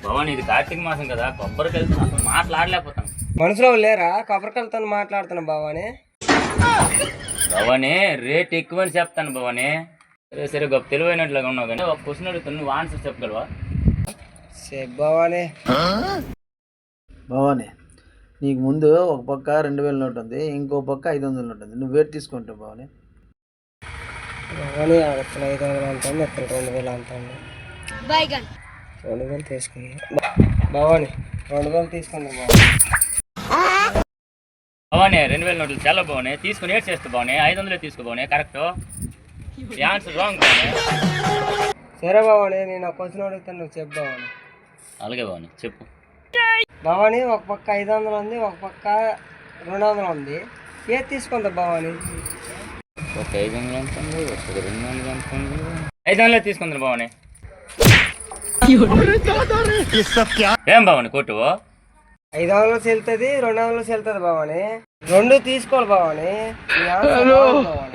భవాని ఇది కార్తీక మాసం కదా, కొబ్బరికాయలతో అసలు మాట్లాడలేకపోతాను. మనసులో లేరా కొబ్బరికాయలతో మాట్లాడుతున్నా భవాని? భవాని రేట్ ఎక్కువని చెప్తాను భవాని. సరే సరే గొప్ప తెలివైనట్లుగా ఉన్నావు కానీ ఒక క్వశ్చన్ అడుగుతాను, నువ్వు ఆన్సర్ చెప్పగలవా? భవాని భవాని నీకు ముందు ఒక పక్క 2000 నోట్ ఉంది, ఇంకో పక్క 500 నోట్ ఉంది. నువ్వు వేట్ తీసుకుంటావు భవాని? భవాని అక్కడ 500 అంటుంది, ఇక్కడ 2000 అంటుంది. 2000 తీసుకుంది భవాని, 2000 తీసుకుంది భవాని. 2000 నోట్లు చాలా బాగున్నాయి, తీసుకుని ఏడ్ చేస్తా భవాని. 500 తీసుకో Bhavani, correct. Answer wrong Bhavani. సరే భవాని, నేను ఒక క్వశ్చన్ అడుగుతాను, నువ్వు చెప్పు భవాని. అలాగే భవాని చెప్పు. భవాని ఒక పక్క 500 ఉంది, ఒక పక్క 200 ఉంది, ఏది తీసుకుందా భవాని? ఒక 500 అనుకోండి, ఒక 200 అనుకోండి. 500 తీసుకుంది భవాని. ఏం భవాని కొట్టువో? 500 చెల్తుంది, 200 చెల్తుంది భవాని. రెండు తీసుకోవాలి భవాని. నీ ఆన్సర్ రాంగ్ భవాని.